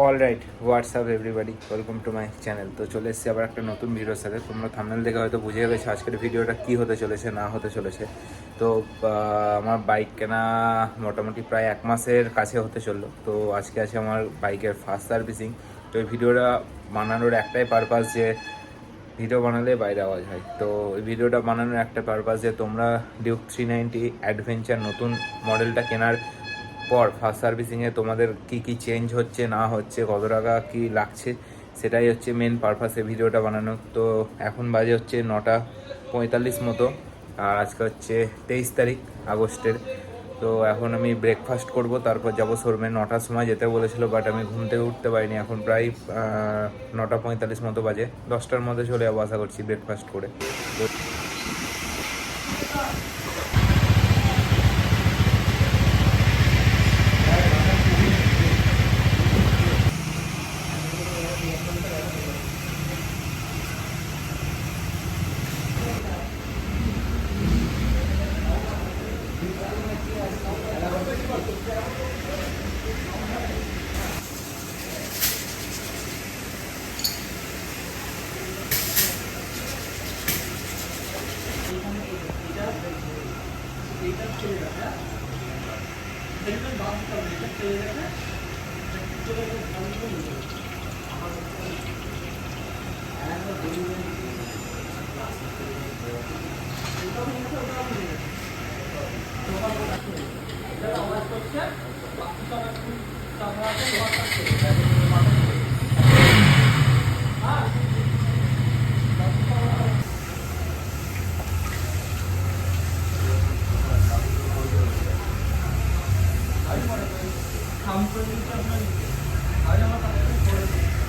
All right, WhatsApp everybody, welcome to my channel. তো চলে এসেছি আবার একটা নতুন ভিডিওর সাথে। তোমরা থাম্বনেল দেখে হয়তো বুঝে গেছো আজকের ভিডিওটা কী হতে চলেছে না হতে চলেছে। তো আমার বাইক কেনা মোটামুটি প্রায় 1 মাসের কাছে হতে চললো। তো আজকে আছে আমার বাইকের ফার্স্ট সার্ভিসিং। তো এই ভিডিওটা বানানোর একটাই পারপাস যে ভিডিও বানালে বাইরে আওয়াজ হয়। তো এই ভিডিওটা বানানোর একটা পারপাস যে তোমরা ডিউক 390 অ্যাডভেঞ্চার নতুন মডেলটা কেনার পর ফার্স্ট সার্ভিসিংয়ে তোমাদের কি কি চেঞ্জ হচ্ছে না হচ্ছে, কত টাকা কি লাগছে, সেটাই হচ্ছে মেন পারপাসে ভিডিওটা বানানো। তো এখন বাজে হচ্ছে 9:45 মতো, আর আজকে হচ্ছে 23 তারিখ আগস্টের। তো এখন আমি ব্রেকফাস্ট করব, তারপর যাব শোরুমে। 9টার সময় যেতে বলেছিল, বাট আমি ঘুম থেকে উঠতে পারিনি। এখন প্রায় 9:45 মতো বাজে, 10টার মধ্যে চলে যাবো আশা করছি ব্রেকফাস্ট করে। তো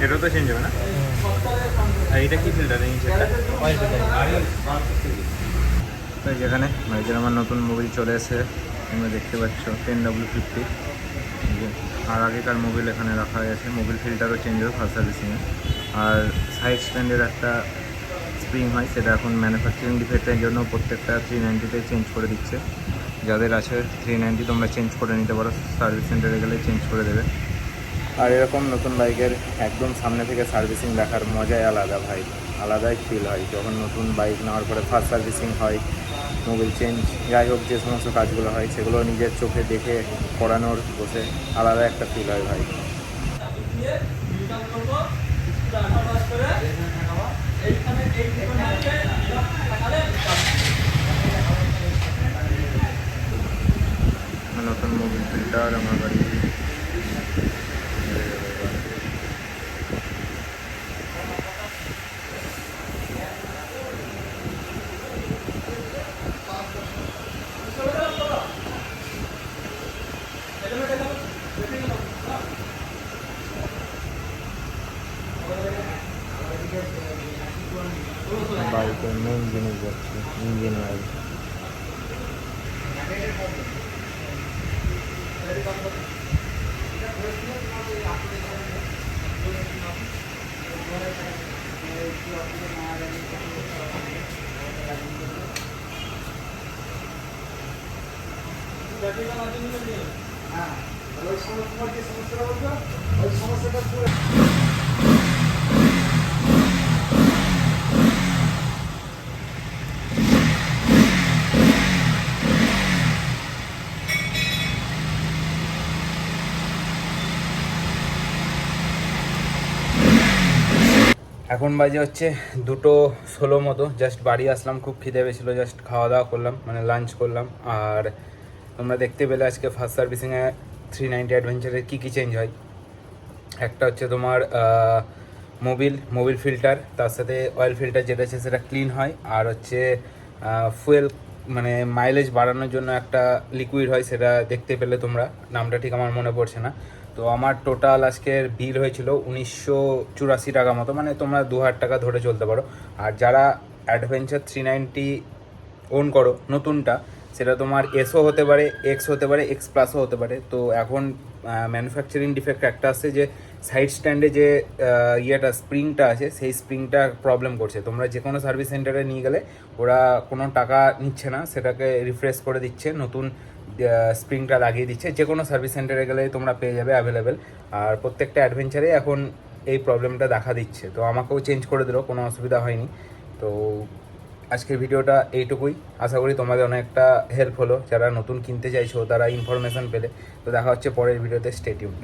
এটা তো চেঞ্জ হবে না? আর এটা কি ফিল্টার নিয়েছে? তো যেখানে বাইকের আমার নতুন মোবিল চলে এসে তোমরা দেখতে পাচ্ছ 10W50। আর আগেকার মোবিল এখানে রাখা হয়েছে। মোবিল ফিল্টারও চেঞ্জ হবে ফার্স্ট সার্ভিসিংয়ে। আর সাইড স্ট্যান্ডের একটা স্প্রিং হয়, সেটা এখন ম্যানুফ্যাকচারিং ডিফেক্টের জন্য প্রত্যেকটা 390-তে চেঞ্জ করে দিচ্ছে। যাদের আছে 390 তোমরা চেঞ্জ করে নিতে পারো, সার্ভিস সেন্টারে গেলে চেঞ্জ করে দেবে। আর এরকম নতুন বাইকের একদম সামনে থেকে সার্ভিসিং দেখার মজাই আলাদা ভাই, আলাদাই ফিল হয় যখন নতুন বাইক নেওয়ার পরে ফার্স্ট সার্ভিসিং হয়, মোবিল চেঞ্জ, যাই হোক যে সমস্ত কাজগুলো হয় সেগুলো নিজের চোখে দেখে করানোর বসে আলাদা একটা ফিল হয় ভাই। নতুন মোবিল ফিল্টার আমার গাড়ি। বাইকের মেন জিনিস যাচ্ছে ইঞ্জিন অয়েল। হ্যাঁ, ওই সমস্যা যে সমস্যাটা বলছো ওই সমস্যাটা পুরো। এখন বাজে হচ্ছে 2:16 মতো, জাস্ট বাড়ি আসলাম, খুব খিদে পেয়েছিলো, জাস্ট খাওয়া দাওয়া করলাম, মানে লাঞ্চ করলাম। আর তোমরা দেখতে পেলে আজকে ফার্স্ট সার্ভিসিংয়ে 390 অ্যাডভেঞ্চারের কী কী চেঞ্জ হয়। একটা হচ্ছে তোমার মোবিল ফিল্টার, তার সাথে অয়েল ফিল্টার যেটা আছে সেটা ক্লিন হয়। আর হচ্ছে ফুয়েল, মানে মাইলেজ বাড়ানোর জন্য একটা লিকুইড হয়, সেটা দেখতে পেলে তোমরা, নামটা ঠিক আমার মনে পড়ছে না। তো আমার টোটাল আজকের বিল হয়েছিল 1984 টাকা মতো, মানে তোমরা 2000 টাকা ধরে চলতে পারো। আর যারা অ্যাডভেঞ্চার 390 ওন করো নতুনটা, সেটা তোমার এসও হতে পারে, এক্স হতে পারে, এক্স প্লাসও হতে পারে। তো এখন ম্যানুফ্যাকচারিং ডিফেক্ট একটা আসছে যে সাইড স্ট্যান্ডে যে ইয়েটা স্প্রিংটা আছে, সেই স্প্রিংটা প্রবলেম করছে। তোমরা যে কোনো সার্ভিস সেন্টারে নিয়ে গেলে ওরা কোনো টাকা নিচ্ছে না, সেটাকে রিফ্রেশ করে দিচ্ছে, নতুন স্প্রিংটা লাগিয়ে দিচ্ছে। যে কোনো সার্ভিস সেন্টারে গেলেই তোমরা পেয়ে যাবে অ্যাভেলেবেল। আর প্রত্যেকটা অ্যাডভেঞ্চারে এখন এই প্রবলেমটা দেখা দিচ্ছে, তো আমাকেও চেঞ্জ করে দিল, কোনো অসুবিধা হয়নি। তো আজকের ভিডিওটা এইটুকুই, আশা করি তোমাদের অনেকটা হেল্প হলো, যারা নতুন কিনতে চাইছো তারা ইনফরমেশান পেলে। তো দেখা হচ্ছে পরের ভিডিওতে, স্টে টিউনড।